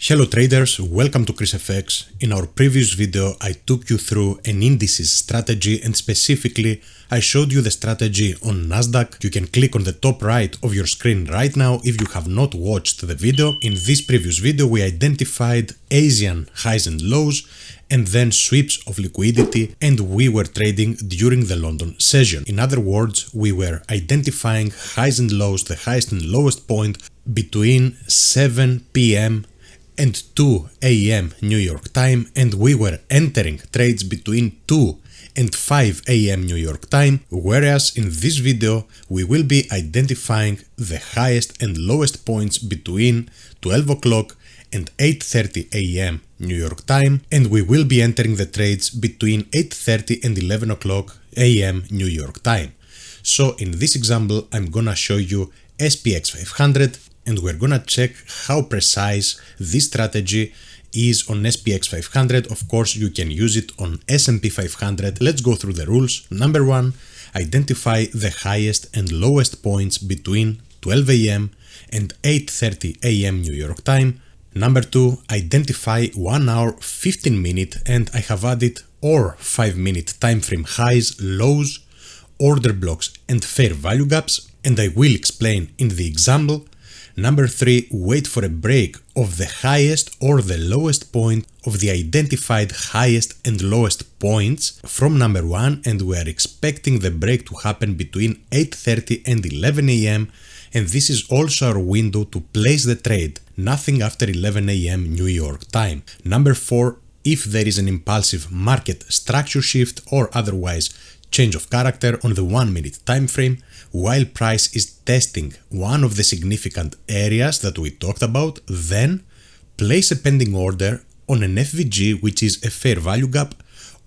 Hello traders, welcome to ChrisFX. In our previous video I took you through an indices strategy and specifically I showed you the strategy on Nasdaq. You can click on the top right of your screen right now if you have not watched the video. In this previous video we identified Asian highs and lows and then sweeps of liquidity, and we were trading during the London session. In other words, we were identifying highs and lows, the highest and lowest point between 7 p.m. and 2 a.m. New York time, and we were entering trades between 2 and 5 a.m. New York time, whereas in this video we will be identifying the highest and lowest points between 12 o'clock and 8:30 a.m. New York time, and we will be entering the trades between 8:30 and 11 o'clock a.m. New York time. So in this example I'm gonna show you SPX 500 and we're gonna check how precise this strategy is on SPX 500. Of course, you can use it on S&P 500. Let's go through the rules. Number one, identify the highest and lowest points between 12 a.m. and 8:30 a.m. New York time. Number two, identify 1 hour, 15 minute, and I have added or 5 minute time frame highs, lows, order blocks, and fair value gaps, and I will explain in the example. Number three, wait for a break of the highest or the lowest point of the identified highest and lowest points from number one, and we are expecting the break to happen between 8:30 and 11 a.m. and this is also our window to place the trade, nothing after 11 a.m. New York time. Number four, if there is an impulsive market structure shift or otherwise change of character on the 1 minute time frame, while price is testing one of the significant areas that we talked about, then place a pending order on an FVG, which is a fair value gap,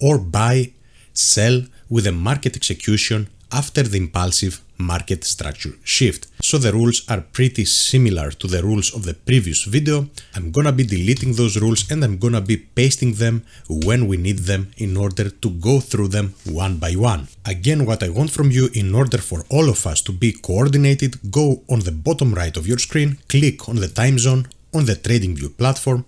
or buy, sell with a market execution after the impulsive market structure shift. So the rules are pretty similar to the rules of the previous video. I'm gonna be deleting those rules and I'm gonna be pasting them when we need them in order to go through them one by one. Again, what I want from you in order for all of us to be coordinated, go on the bottom right of your screen, click on the time zone on the TradingView platform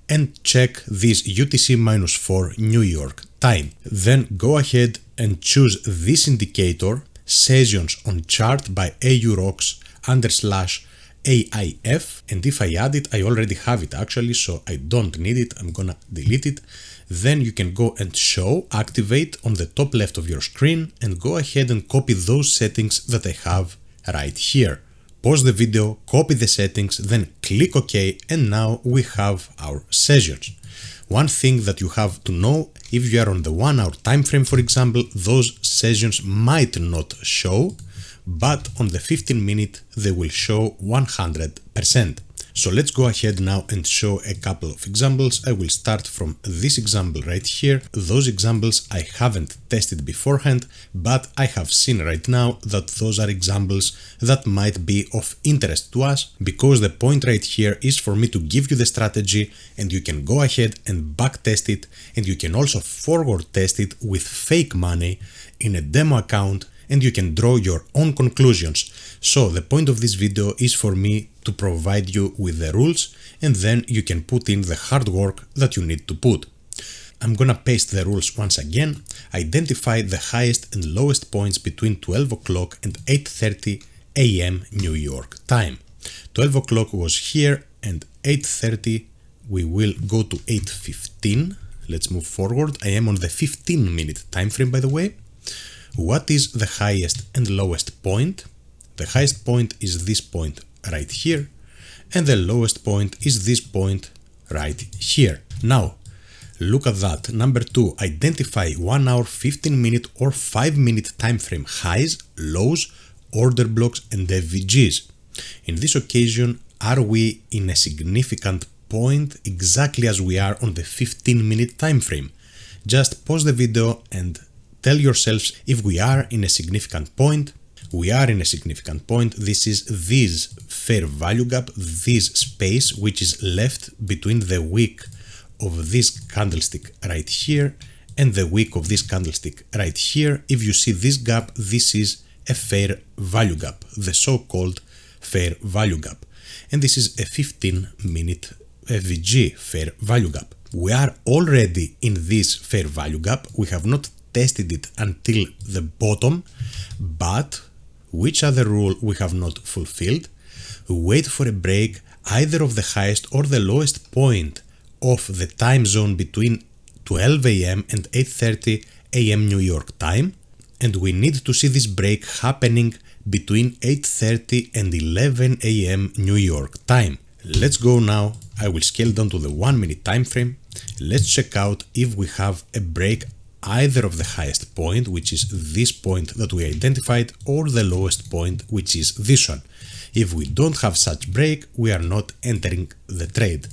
and check this UTC-4 New York time. Then go ahead and choose this indicator, sessions on chart by AUROX /AIF, and if I add it, I already have it actually, so I don't need it, I'm gonna delete it. Then you can go and show, activate on the top left of your screen and go ahead and copy those settings that I have right here. Pause the video, copy the settings, then click OK, and now we have our sessions. One thing that you have to know, if you are on the 1 hour time frame, for example, those sessions might not show, but on the 15 minute they will show 100%. So let's go ahead now and show a couple of examples. I will start from this example right here. Those examples I haven't tested beforehand, but I have seen right now that those are examples that might be of interest to us, because the point right here is for me to give you the strategy and you can go ahead and back test it, and you can also forward test it with fake money in a demo account, and you can draw your own conclusions. So the point of this video is for me to provide you with the rules, and then you can put in the hard work that you need to put. I'm gonna paste the rules once again. Identify the highest and lowest points between 12 o'clock and 8:30 a.m. New York time. 12 o'clock was here and 8:30 we will go to 8:15. Let's move forward. I am on the 15 minute time frame, by the way. What is the highest and lowest point? The highest point is this point right here, and the lowest point is this point right here. Now, look at that. Number two, identify 1 hour, 15 minute or 5 minute time frame highs, lows, order blocks, and FVGs. In this occasion, are we in a significant point exactly as we are on the 15 minute time frame? Just pause the video and tell yourselves if we are in a significant point. We are in a significant point. This is this fair value gap, this space which is left between the wick of this candlestick right here and the wick of this candlestick right here. If you see this gap, this is a fair value gap, the so-called fair value gap. And this is a 15 minute FVG, fair value gap. We are already in this fair value gap. We have not tested it until the bottom, but which other rule we have not fulfilled? Wait for a break either of the highest or the lowest point of the time zone between 12 AM and 8:30 AM New York time, and we need to see this break happening between 8:30 and 11 AM New York time. Let's go now. I will scale down to the 1 minute time frame. Let's check out if we have a break either of the highest point, which is this point that we identified, or the lowest point, which is this one. If we don't have such break, we are not entering the trade.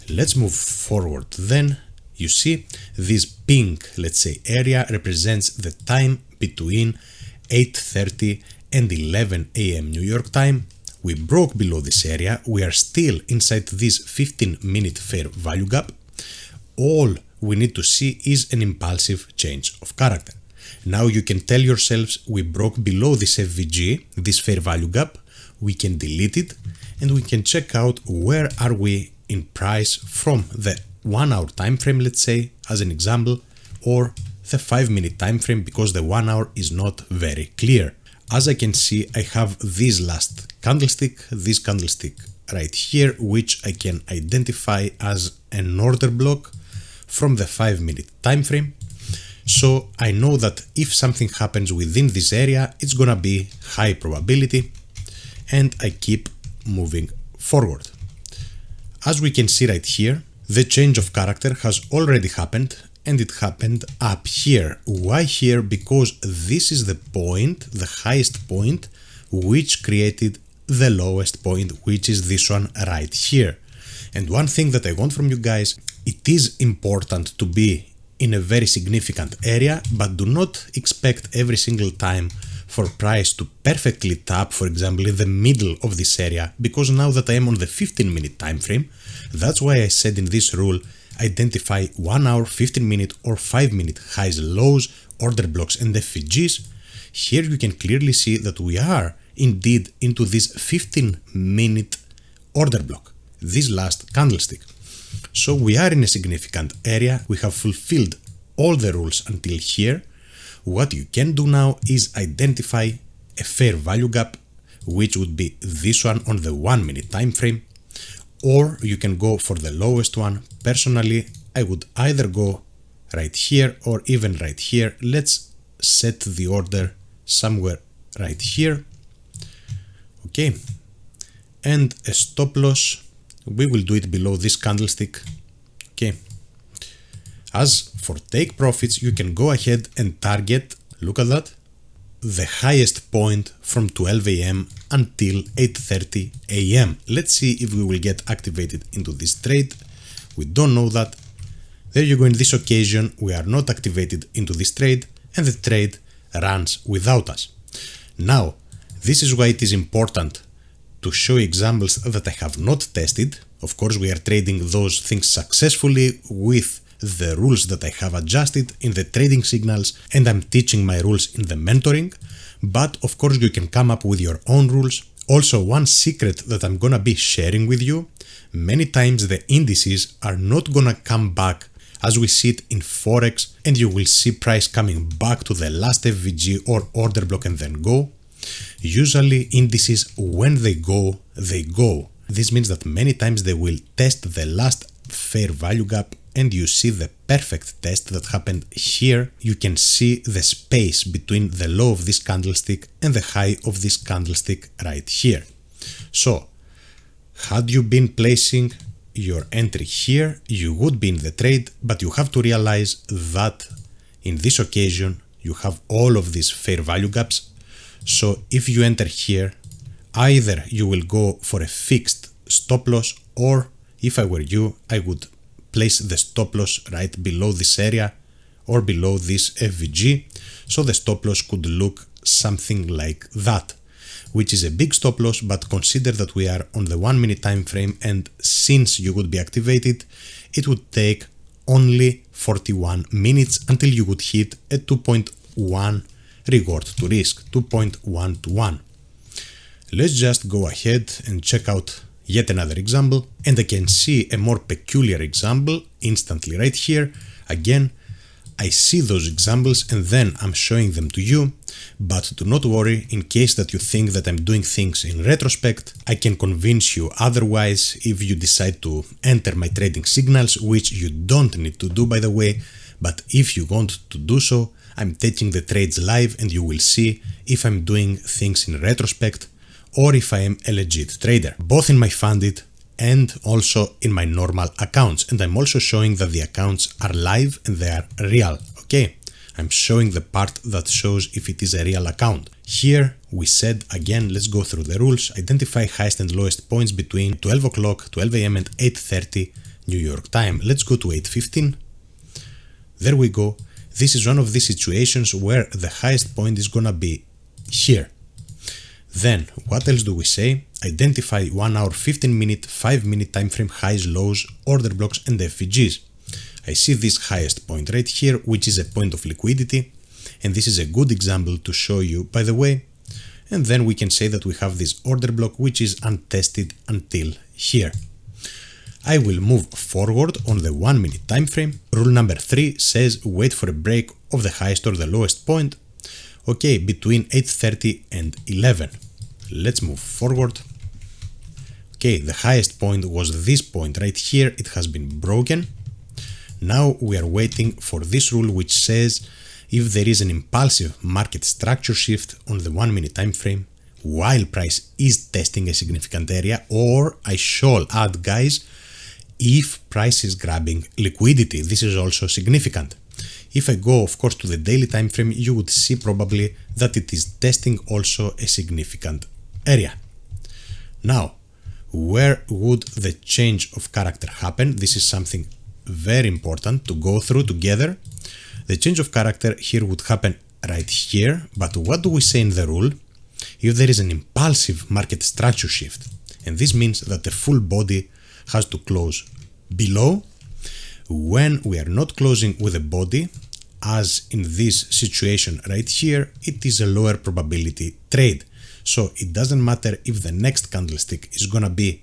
Let's move forward then. You see, this pink, let's say, area represents the time between 8:30 and 11 AM New York time. We broke below this area. We are still inside this 15-minute fair value gap. All we need to see is an impulsive change of character. Now you can tell yourselves we broke below this FVG, this fair value gap. We can delete it and we can check out where are we in price from the 1 hour time frame, let's say, as an example, or the 5-minute time frame, because the 1 hour is not very clear. As I can see, I have this last candlestick, this candlestick right here, which I can identify as an order block from the 5-minute time frame. So I know that if something happens within this area, it's gonna be high probability, and I keep moving forward. As we can see right here, the change of character has already happened, and it happened up here. Why here? Because this is the point, the highest point, which created the lowest point, which is this one right here. And one thing that I want from you guys, it is important to be in a very significant area, but do not expect every single time for price to perfectly tap, for example, in the middle of this area, because now that I am on the 15-minute time frame, that's why I said in this rule, identify 1 hour, 15-minute or 5-minute highs, lows, order blocks and FVGs. Here you can clearly see that we are indeed into this 15-minute order block, this last candlestick. So we are in a significant area. We have fulfilled all the rules until here. What you can do now is identify a fair value gap, which would be this one on the 1 minute time frame, or you can go for the lowest one. Personally, I would either go right here or even right here. Let's set the order somewhere right here. Okay, and a stop loss, we will do it below this candlestick. Okay. As for take profits, you can go ahead and target, look at that, the highest point from 12 AM until 8:30 AM. Let's see if we will get activated into this trade. We don't know that. There you go. In this occasion, we are not activated into this trade, and the trade runs without us. Now, this is why it is important to show examples that I have not tested. Of course, we are trading those things successfully with the rules that I have adjusted in the trading signals, and I'm teaching my rules in the mentoring. But of course, you can come up with your own rules. Also, one secret that I'm gonna be sharing with you, many times the indices are not gonna come back as we see it in Forex, and you will see price coming back to the last FVG or order block and then go. Usually indices, when they go, they go. This means that many times they will test the last fair value gap, and you see the perfect test that happened here. You can see the space between the low of this candlestick and the high of this candlestick right here. So, had you been placing your entry here, you would be in the trade, but you have to realize that in this occasion, you have all of these fair value gaps. So if you enter here, either you will go for a fixed stop loss, or if I were you, I would place the stop loss right below this area or below this FVG. So the stop loss could look something like that, which is a big stop loss, but consider that we are on the 1 minute time frame, and since you would be activated, it would take only 41 minutes until you would hit a 2.1 reward to risk, 2.1 to 1. Let's just go ahead and check out Yet another example, and I can see a more peculiar example instantly right here. Again, I see those examples and then I'm showing them to you, but do not worry, in case that you think that I'm doing things in retrospect, I can convince you otherwise if you decide to enter my trading signals, which you don't need to do by the way, but if you want to do so, I'm taking the trades live and you will see if I'm doing things in retrospect or if I am a legit trader, both in my funded and also in my normal accounts. And I'm also showing that the accounts are live and they are real, okay? I'm showing the part that shows if it is a real account. Here we said, again, let's go through the rules, identify highest and lowest points between 12 o'clock, 12 AM and 8:30 New York time. Let's go to 8:15. There we go. This is one of these situations where the highest point is gonna be here. Then, what else do we say? Identify 1 hour, 15 minute, 5 minute time frame highs, lows, order blocks and FVGs. I see this highest point right here, which is a point of liquidity, and this is a good example to show you, by the way. And then we can say that we have this order block, which is untested until here. I will move forward on the 1 minute time frame. Rule number 3 says wait for a break of the highest or the lowest point, okay, between 8:30 and 11. Let's move forward. Okay, the highest point was this point right here. It has been broken. Now we are waiting for this rule, which says if there is an impulsive market structure shift on the 1 minute time frame while price is testing a significant area, or I shall add, guys, if price is grabbing liquidity, this is also significant. If I go, of course, to the daily time frame, you would see probably that it is testing also a significant area. Now, where would the change of character happen? This is something very important to go through together. The change of character here would happen right here, but what do we say in the rule? If there is an impulsive market structure shift, and this means that the full body has to close below, when we are not closing with a body, as in this situation right here, it is a lower probability trade. So it doesn't matter if the next candlestick is gonna be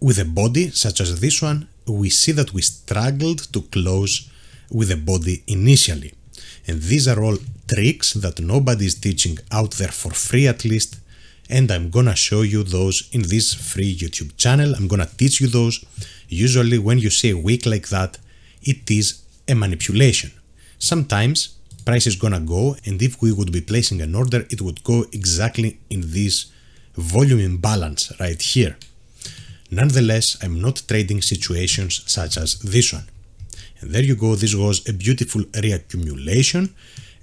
with a body such as this one. We see that we struggled to close with a body initially. And these are all tricks that nobody is teaching out there for free, at least. And I'm gonna show you those in this free YouTube channel. I'm gonna teach you those. Usually when you see a wick like that, it is a manipulation. Sometimes price is gonna go, and if we would be placing an order, it would go exactly in this volume imbalance right here. Nonetheless, I'm not trading situations such as this one. And there you go, this was a beautiful reaccumulation.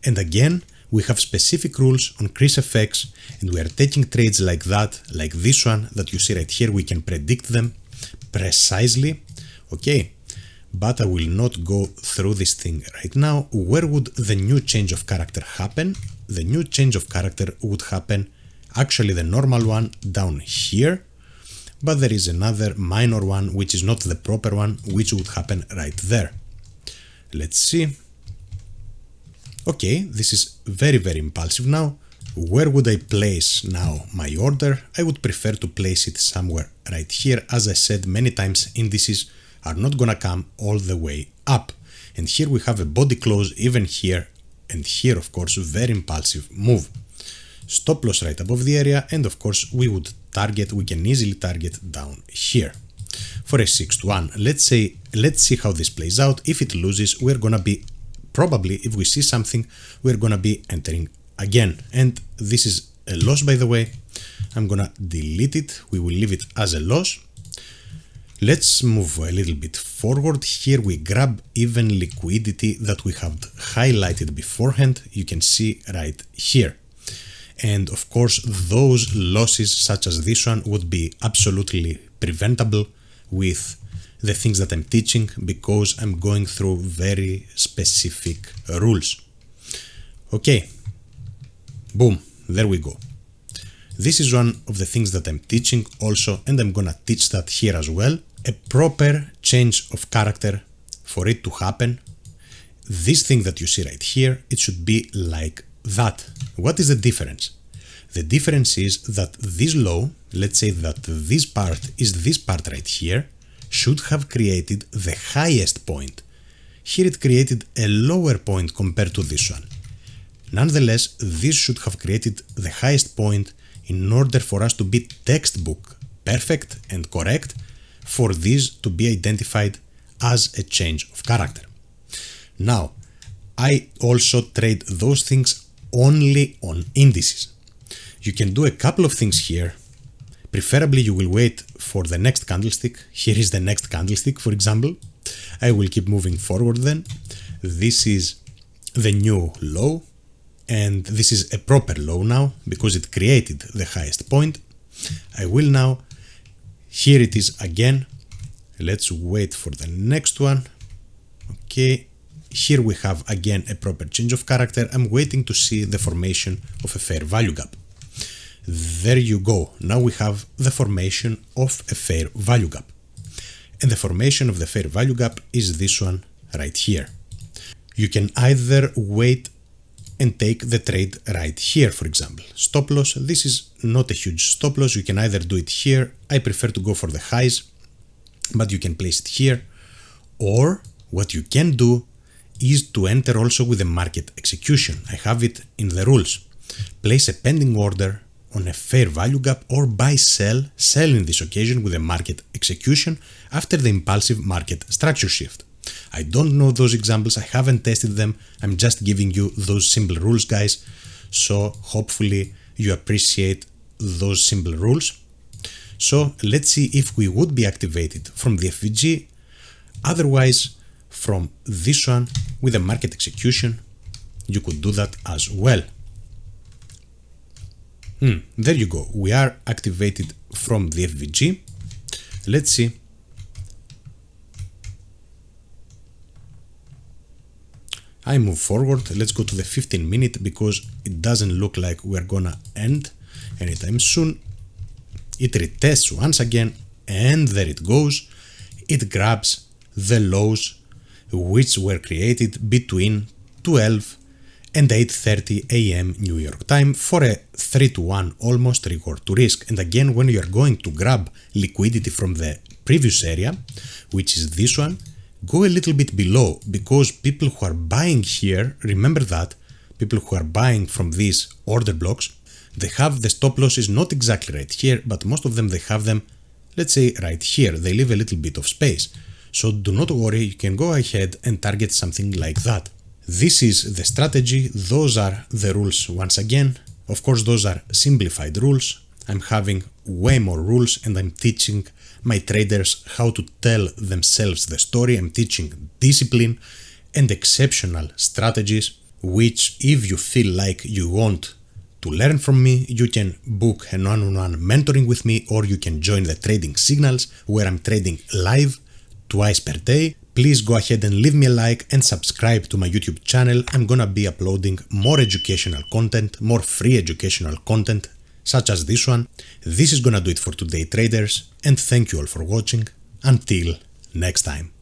And again, we have specific rules on ChrisFX, and we are taking trades like that, like this one that you see right here. We can predict them precisely, okay? But I will not go through this thing right now. Where would the new change of character happen? The new change of character would happen, actually the normal one down here, but there is another minor one, which is not the proper one, which would happen right there. Let's see. Okay, this is very, very impulsive now. Where would I place now my order? I would prefer to place it somewhere right here. As I said many times, indices are not gonna come all the way up. And here we have a body close even here, and here, of course, very impulsive move. Stop loss right above the area, and of course we would target, we can easily target down here. For a 6 to 1, let's see how this plays out. If it loses, we're gonna be, probably, if we see something, we're gonna be entering again. And this is a loss, by the way. I'm gonna delete it. We will leave it as a loss. Let's move a little bit forward. Here we grab even liquidity that we have highlighted beforehand. You can see right here. And of course, those losses such as this one would be absolutely preventable with the things that I'm teaching, because I'm going through very specific rules. Okay, boom, there we go. This is one of the things that I'm teaching also, and I'm gonna teach that here as well. A proper change of character, for it to happen, this thing that you see right here, it should be like that. What is the difference? The difference is that this low, let's say that this part is this part right here, should have created the highest point. Here it created a lower point compared to this one. Nonetheless, this should have created the highest point in order for us to be textbook perfect and correct for this to be identified as a change of character. Now, I also trade those things only on indices. You can do a couple of things here. Preferably you will wait for the next candlestick. Here is the next candlestick, for example. I will keep moving forward then. This is the new low, and this is a proper low now because it created the highest point. I will now, here it is again. Let's wait for the next one. Okay, here we have again a proper change of character. I'm waiting to see the formation of a fair value gap. There you go. Now we have the formation of a fair value gap. And the formation of the fair value gap is this one right here. You can either wait and take the trade right here, for example. Stop loss, this is not a huge stop loss. You can either do it here. I prefer to go for the highs, but you can place it here. Or what you can do is to enter also with the market execution. I have it in the rules. Place a pending order on a fair value gap or buy sell in this occasion with a market execution after the impulsive market structure shift. I don't know those examples, I haven't tested them, I'm just giving you those simple rules, guys, so hopefully you appreciate those simple rules. So let's see if we would be activated from the FVG, otherwise from this one with a market execution you could do that as well. There you go, we are activated from the FVG. Let's see. I move forward, let's go to the 15-minute because it doesn't look like we're gonna end anytime soon. It retests once again and there it goes. It grabs the lows which were created between 12 and 8:30 AM New York time for a 3-to-1 almost reward to risk. And again, when you are going to grab liquidity from the previous area, which is this one, go a little bit below, because people who are buying here, remember that, people who are buying from these order blocks, they have the stop losses not exactly right here, but most of them they have them, let's say right here, they leave a little bit of space. So do not worry, you can go ahead and target something like that. This is the strategy, those are the rules once again. Of course, those are simplified rules. I'm having way more rules and I'm teaching my traders how to tell themselves the story. I'm teaching discipline and exceptional strategies, which if you feel like you want to learn from me, you can book a one-on-one mentoring with me, or you can join the trading signals where I'm trading live twice per day. Please go ahead and leave me a like and subscribe to my YouTube channel. I'm gonna be uploading more educational content, more free educational content, such as this one. This is gonna do it for today, traders, and thank you all for watching. Until next time.